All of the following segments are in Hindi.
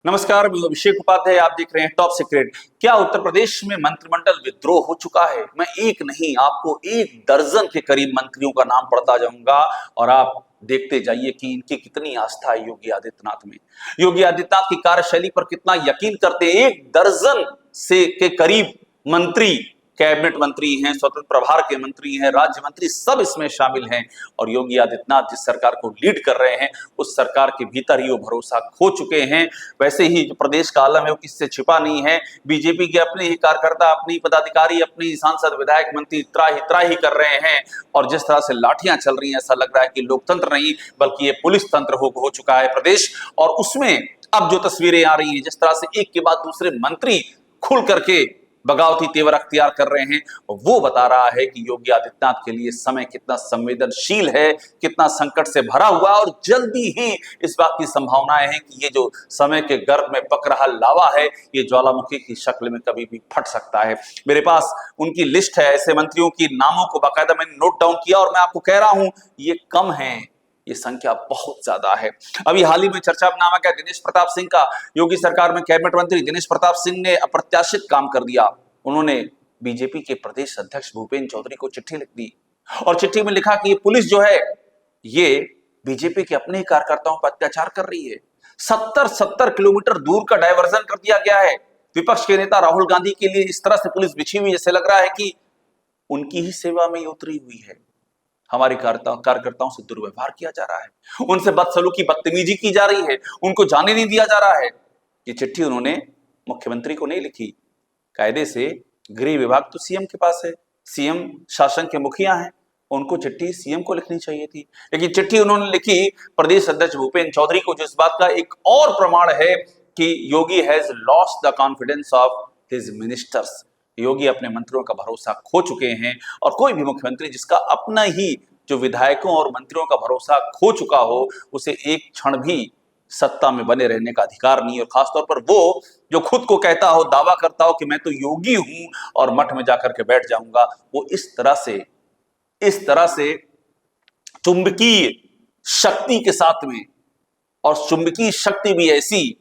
नमस्कार, मैं अभिषेक उपाध्याय। आप देख रहे हैं टॉप सीक्रेट। क्या उत्तर प्रदेश में मंत्रिमंडल विद्रोह हो चुका है? मैं एक नहीं, आपको एक दर्जन के करीब मंत्रियों का नाम पढ़ता जाऊंगा और आप देखते जाइए कि इनकी कितनी आस्था है योगी आदित्यनाथ में। योगी आदित्यनाथ की कार्यशैली पर कितना यकीन करते हैं। एक दर्जन से के करीब मंत्री, कैबिनेट मंत्री हैं, स्वतंत्र प्रभार के मंत्री हैं, राज्य मंत्री, सब इसमें शामिल हैं। और योगी आदित्यनाथ जिस सरकार को लीड कर रहे हैं उस सरकार के भीतर ही वो भरोसा खो चुके हैं। वैसे ही जो प्रदेश का आलम है वो किससे छिपा नहीं है। बीजेपी के अपने ही कार्यकर्ता, अपने ही पदाधिकारी, अपने ही सांसद, विधायक, मंत्री त्राही कर रहे हैं। और जिस तरह से लाठियां चल रही हैं, ऐसा लग रहा है कि लोकतंत्र नहीं बल्कि ये पुलिस तंत्र हो चुका है प्रदेश। और उसमें अब जो तस्वीरें आ रही हैं, जिस तरह से एक के बाद दूसरे मंत्री खुल करके बगावती तेवर अख्तियार कर रहे हैं, वो बता रहा है कि योगी आदित्यनाथ के लिए समय कितना संवेदनशील है, कितना संकट से भरा हुआ। और जल्दी ही इस बात की संभावनाएं हैं कि ये जो समय के गर्भ में पक रहा लावा है, ये ज्वालामुखी की शक्ल में कभी भी फट सकता है। मेरे पास उनकी लिस्ट है, ऐसे मंत्रियों की नामों को बाकायदा मैंने नोट डाउन किया और मैं आपको कह रहा हूं ये कम है, ये संख्या बहुत ज्यादा है। अभी हाल ही में चर्चा में नाम आ गया दिनेश प्रताप सिंह का। योगी सरकार में कैबिनेट मंत्री दिनेश प्रताप सिंह ने अप्रत्याशित काम कर दिया। उन्होंने बीजेपी के प्रदेश अध्यक्ष भूपेंद्र चौधरी को चिट्ठी लिख दी और चिट्ठी में लिखा कि ये पुलिस जो है ये बीजेपी के अपने ही कार्यकर्ताओं पर अत्याचार कर रही है। 70 किलोमीटर दूर का डायवर्जन कर दिया गया है। विपक्ष के नेता राहुल गांधी के लिए इस तरह से पुलिस बिछी हुई, जैसे लग रहा है कि उनकी ही सेवा में उतरी हुई है। हमारे कार्यकर्ताओं से दुर्व्यवहार किया जा रहा है, उनसे बदसलूकी, बदतमीजी की जा रही है, उनको जाने नहीं दिया जा रहा है। ये चिट्ठी उन्होंने मुख्यमंत्री को नहीं लिखी। कायदे से गृह विभाग तो सीएम के पास है, सीएम शासन के मुखिया हैं, उनको चिट्ठी सीएम को लिखनी चाहिए थी। लेकिन चिट्ठी उन्होंने लिखी प्रदेश अध्यक्ष भूपेंद्र चौधरी को, जो इस बात का एक और प्रमाण है कि Yogi has lost the confidence of his ministers. Yogi अपने मंत्रियों का भरोसा खो चुके हैं। और कोई भी मुख्यमंत्री जिसका अपना ही जो विधायकों और मंत्रियों का भरोसा खो चुका हो, उसे एक क्षण भी सत्ता में बने रहने का अधिकार नहीं। और खासतौर पर वो जो खुद को कहता हो, दावा करता हो कि मैं तो योगी हूं और मठ में जाकर के बैठ जाऊंगा, वो इस तरह से चुंबकीय शक्ति के साथ में, और चुंबकीय शक्ति भी ऐसी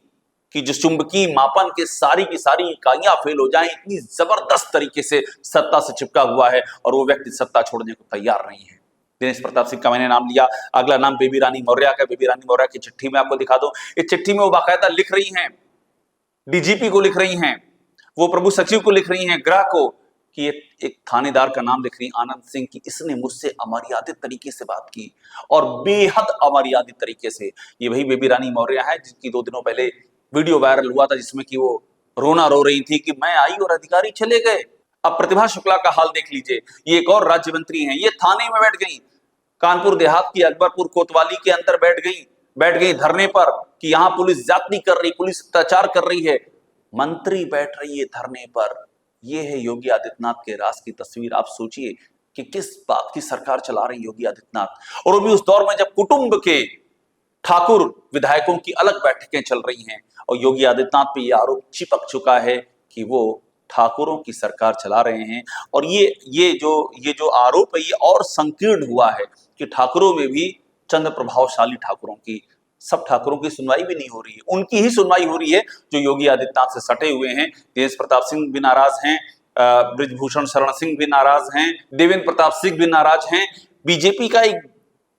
कि जो चुंबकीय मापन के सारी की सारी इकाइयां फेल हो जाएं, इतनी जबरदस्त तरीके से सत्ता से चिपका हुआ है और वो व्यक्ति सत्ता छोड़ने को तैयार नहीं है। दिनेश प्रताप सिंह का मैंने नाम लिया, अगला नाम बेबी रानी मौर्य का। बेबी रानी मौर्य की चिट्ठी में आपको दिखा दूं। इस चिट्ठी में वो बाकायदा लिख रही हैं, डीजीपी को लिख रही हैं, वो प्रभु सचिव को लिख रही हैं, गृह को, कि एक थानेदार का नाम लिख रही आनंद सिंह की, इसने मुझसे अमर्यादित तरीके से बात की और बेहद अमर्यादित तरीके से। ये वही बेबी रानी मौर्य है जिनकी 2 दिनों पहले वीडियो वायरल हुआ था जिसमें कि वो रोना रो रही थी कि मैं आई और अधिकारी चले गए। अब प्रतिभा शुक्ला का हाल देख लीजिए। ये एक और राज्य मंत्री हैं, ये थाने में बैठ गई, कानपुर देहात की अकबरपुर कोतवाली के अंदर बैठ गई धरने पर कि यहां पुलिस ज्यादती कर रही, पुलिस अत्याचार कर रही है। मंत्री बैठ रही है धरने पर। यह है योगी आदित्यनाथ के राज की तस्वीर। आप सोचिए कि किस बात की सरकार चला रही योगी आदित्यनाथ, और वो भी उस दौर में जब कुटुंब के ठाकुर विधायकों की अलग बैठकें चल रही हैं। और योगी आदित्यनाथ पे यह आरोप चिपक चुका है कि वो ठाकुरों की सरकार चला रहे हैं। और ये जो आरोप है ये और संकीर्ण हुआ है कि ठाकुरों में भी चंद प्रभावशाली ठाकुरों की, सब ठाकुरों की सुनवाई भी नहीं हो रही है, उनकी ही सुनवाई हो रही है जो योगी आदित्यनाथ से सटे हुए हैं। दिनेश प्रताप सिंह भी नाराज हैं, ब्रिजभूषण शरण सिंह भी नाराज हैं, देवेंद्र प्रताप सिंह भी नाराज हैं। बीजेपी का एक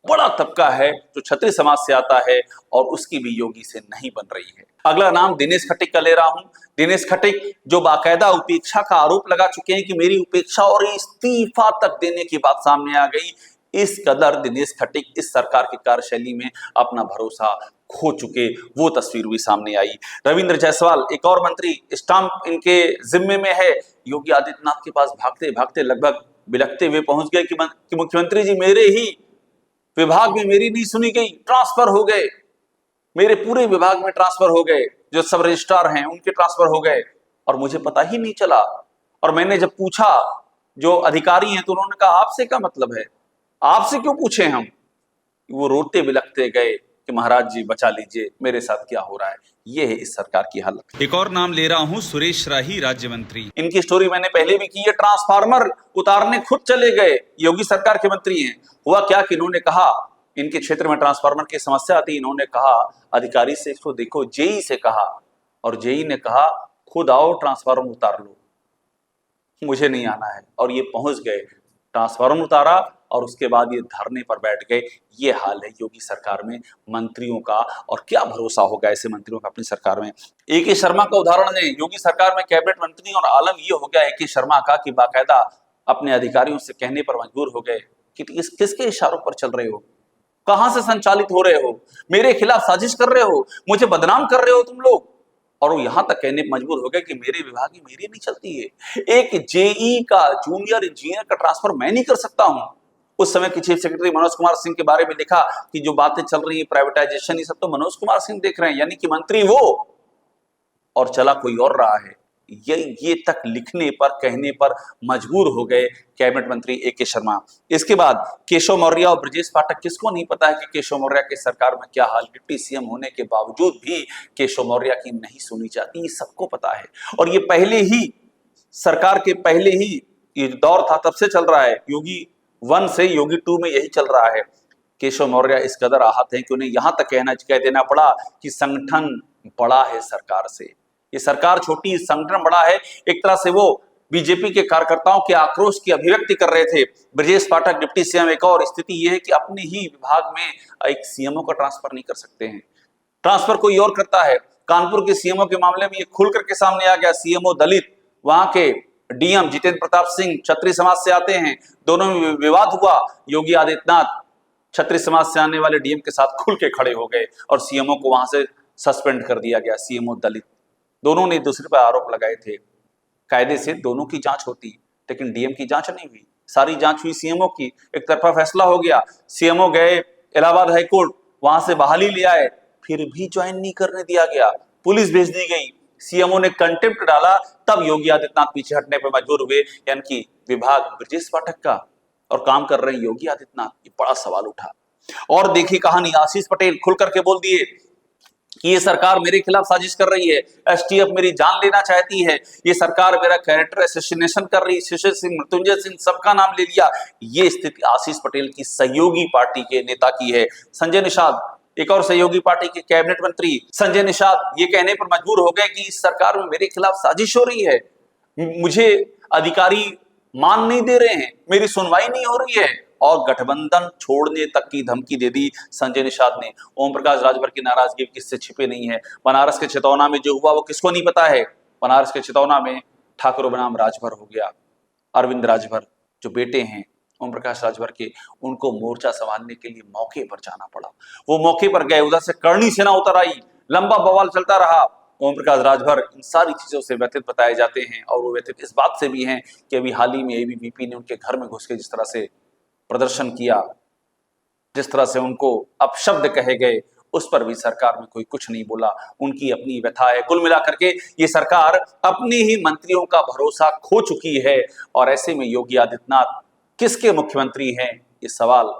बड़ा तबका है जो क्षत्रिय समाज से आता है और उसकी भी योगी से नहीं बन रही है। अगला नाम दिनेश खट्टिक का ले रहा हूं। दिनेश खट्टिक जो बाकायदा उपेक्षा का आरोप लगा चुके हैं कि मेरी उपेक्षा और इस्तीफा तक देने की बात सामने आ गई। इस कदर दिनेश खट्टिक इस सरकार की कार्यशैली में अपना भरोसा खो चुके, वो तस्वीर भी सामने आई। रविंद्र जायसवाल एक और मंत्री, स्टाम्प इनके जिम्मे में है। योगी आदित्यनाथ के पास भागते भागते लगभग बिलखते हुए पहुंच गए कि मुख्यमंत्री जी मेरे ही विभाग में मेरी नहीं सुनी गई, ट्रांसफर हो गए, मेरे पूरे विभाग में ट्रांसफर हो गए, जो सब रजिस्ट्रार हैं उनके ट्रांसफर हो गए और मुझे पता ही नहीं चला। और मैंने जब पूछा जो अधिकारी हैं तो उन्होंने कहा आपसे क्या मतलब है, आपसे क्यों पूछे हम। वो रोते बिलखते गए कि महाराज जी बचा लीजिए, मेरे साथ क्या हो रहा है। ये है इस सरकार की हालत। एक और नाम ले रहा हूं, सुरेश राही राज्य मंत्री। इनकी स्टोरी मैंने पहले भी की है। ट्रांसफार्मर उतारने खुद चले गए, योगी सरकार के मंत्री हैं। हुआ क्या कि इन्होंने कहा इनके क्षेत्र में ट्रांसफार्मर की समस्या आती, इन्होंने कहा अधिकारी से, इसको देखो, जेई से कहा और जेई ने कहा खुद आओ ट्रांसफार्मर उतार लो, मुझे नहीं आना है। और ये पहुंच गए, ट्रांसफार्मर उतारा और उसके बाद ये धरने पर बैठ गए। ये हाल है योगी सरकार में मंत्रियों का, और क्या भरोसा होगा ऐसे मंत्रियों का अपनी सरकार में। ए.के. शर्मा का उदाहरण है, योगी सरकार में कैबिनेट मंत्री, और आलम ये हो गया ए.के. शर्मा का कि बाकायदा अपने अधिकारियों से कहने पर मजबूर हो गए कि किसके इशारों पर चल रहे हो, कहां से संचालित हो रहे हो, मेरे खिलाफ साजिश कर रहे हो, मुझे बदनाम कर रहे हो तुम लोग। और वो यहां तक कहने पर मजबूर हो गए कि मेरे विभाग में मेरी नहीं चलती है, एक जेई का जूनियर इंजीनियर का ट्रांसफर मैं नहीं कर सकता हूं। उस समय की चीफ सेक्रेटरी मनोज कुमार सिंह के बारे में लिखा कि जो बातें चल रही है प्राइवेटाइजेशन, ये सब तो मनोज कुमार सिंह देख रहे हैं, यानी कि मंत्री वो और चला कोई और रहा है। ये तक लिखने पर कहने पर मजबूर हो गए कैबिनेट मंत्री ए.के. शर्मा। इसके बाद केशव मौर्य और ब्रजेश पाठक, किसको नहीं पता है कि केशव मौर्य के सरकार में क्या हाल, डिप्टी सीएम होने के बावजूद भी केशव मौर्य की नहीं सुनी जाती, ये सबको पता है। और ये पहले ही सरकार के पहले ही ये दौर था, तब से चल रहा है, योगी 1 से योगी 2 में यही चल रहा है। केशव मौर्य इस कदर आहत हैं कि उन्हें यहां तक कह देना पड़ा कि संगठन बड़ा है सरकार से, ये सरकार छोटी, संगठन बड़ा है। एक तरह से वो बीजेपी के कार्यकर्ताओं के आक्रोश की अभिव्यक्ति कर रहे थे। ब्रजेश पाठक डिप्टी सीएम, एक और स्थिति ये है कि अपने ही विभाग में एक सीएमओ का ट्रांसफर नहीं कर सकते हैं, ट्रांसफर कोई और करता है। कानपुर के सीएमओ के मामले में ये खुल करके सामने आ गया, सीएमओ दलित, वहां के डीएम जितेंद्र प्रताप सिंह क्षत्रिय समाज से आते हैं, दोनों में विवाद हुआ। योगी आदित्यनाथ क्षत्रिय समाज से आने वाले डीएम के साथ खुल के खड़े हो गए और सीएमओ को वहां से सस्पेंड कर दिया गया। सीएमओ दलित, दोनों ने दूसरे पर आरोप लगाए थे। कायदे से दोनों की जांच होती, लेकिन डीएम की जांच नहीं हुई, सारी जांच हुई सीएमओ की। एक तरफा फैसला हो गया, सीएमओ गए इलाहाबाद हाईकोर्ट, वहां से बहाली ले आए, फिर भी ज्वाइन नहीं करने दिया गया, पुलिस भेज दी गई, सीएमओ ने कंटेम्प्ट डाला, तब योगी आदित्यनाथ पीछे हटने पर मजबूर हुए। यानी कि विभाग ब्रजेश पाठक का और काम कर रहे योगी आदित्यनाथ, ये बड़ा सवाल उठा। और देखिए कहानी, आशीष पटेल खुल करके बोल दिए कि ये सरकार मेरे खिलाफ साजिश कर रही है, एसटीएफ मेरी जान लेना चाहती है, ये सरकार मेरा कैरेक्टर असैसिनेशन कर रही है, शिशिर सिंह, मृत्युंजय सिंह, सबका नाम ले लिया। ये स्थिति आशीष पटेल की सहयोगी पार्टी के नेता की है। संजय निषाद, एक और सहयोगी पार्टी के कैबिनेट मंत्री संजय निषाद, ये कहने पर मजबूर हो गए कि इस सरकार में मेरे खिलाफ साजिश हो रही है, मुझे अधिकारी मान नहीं दे रहे हैं, मेरी सुनवाई नहीं हो रही है, और गठबंधन छोड़ने तक की धमकी दे दी संजय निषाद ने। ओम प्रकाश राजभर की नाराजगी किससे छिपे नहीं है। बनारस के चितौना में जो हुआ वो किसको नहीं पता है। बनारस के चितौना में ठाकुर बनाम राजभर हो गया। अरविंद राजभर जो बेटे हैं ओम प्रकाश राजभर के, उनको मोर्चा संभालने के लिए मौके पर जाना पड़ा। वो मौके पर गए, उधर से करणी सेना उतर आई, लंबा बवाल चलता रहा। ओम प्रकाश राजभर इन सारी चीजों से व्यथित बताए जाते हैं, और वो व्यथित इस बात से भी हैं कि अभी हाल ही में एबीवीपी ने उनके घर में घुस के जिस तरह से प्रदर्शन किया, जिस तरह से उनको अपशब्द कहे गए, उस पर भी सरकार में कोई कुछ नहीं बोला। उनकी अपनी व्यथा है। कुल मिलाकर के ये सरकार अपने ही मंत्रियों का भरोसा खो चुकी है, और ऐसे में योगी आदित्यनाथ किसके मुख्यमंत्री हैं, ये सवाल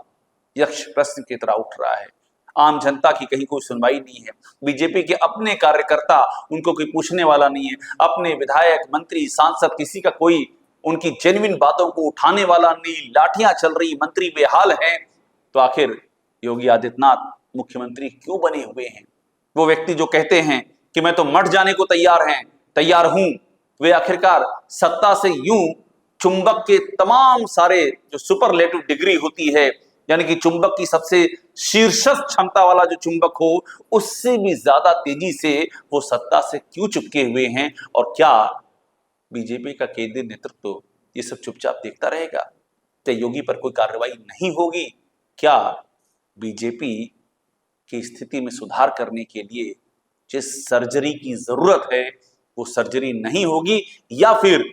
यक्ष प्रश्न की तरह उठ रहा है। आम जनता की कहीं कोई सुनवाई नहीं है, बीजेपी के अपने कार्यकर्ता, उनको कोई पूछने वाला नहीं है, अपने विधायक, मंत्री, सांसद, किसी का कोई उनकी जेन्युइन बातों को उठाने वाला नहीं, लाठियां चल रही, मंत्री बेहाल हैं। तो आखिर योगी आदित्यनाथ मुख्यमंत्री क्यों बने हुए हैं? वो व्यक्ति जो कहते हैं कि मैं तो मर जाने को तैयार हूं, वे आखिरकार सत्ता से यूं चुंबक के तमाम सारे जो सुपरलेटिव डिग्री होती है, यानी कि चुंबक की सबसे शीर्षस्थ क्षमता वाला जो चुंबक हो, उससे भी ज्यादा तेजी से वो सत्ता से क्यों चिपके हुए हैं? और क्या बीजेपी का केंद्रीय नेतृत्व ये सब चुपचाप देखता रहेगा? क्या योगी पर कोई कार्रवाई नहीं होगी? क्या बीजेपी की स्थिति में सुधार करने के लिए जिस सर्जरी की जरूरत है वो सर्जरी नहीं होगी, या फिर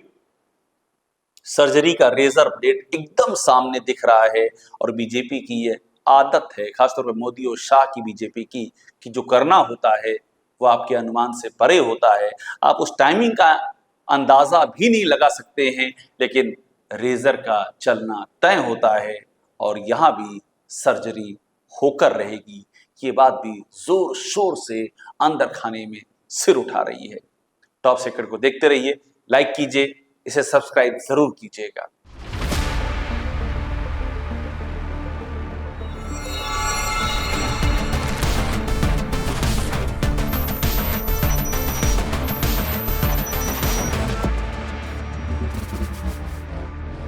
सर्जरी का रेजर ब्लेड एकदम सामने दिख रहा है? और बीजेपी की ये आदत है, खासतौर पर मोदी और शाह की बीजेपी की, कि जो करना होता है वो आपके अनुमान से परे होता है। आप उस टाइमिंग का अंदाजा भी नहीं लगा सकते हैं, लेकिन रेजर का चलना तय होता है, और यहां भी सर्जरी होकर रहेगी। ये बात भी जोर शोर से अंदर खाने में सिर उठा रही है। टॉप सीक्रेट को देखते रहिए, लाइक कीजिए, इसे सब्सक्राइब जरूर कीजिएगा।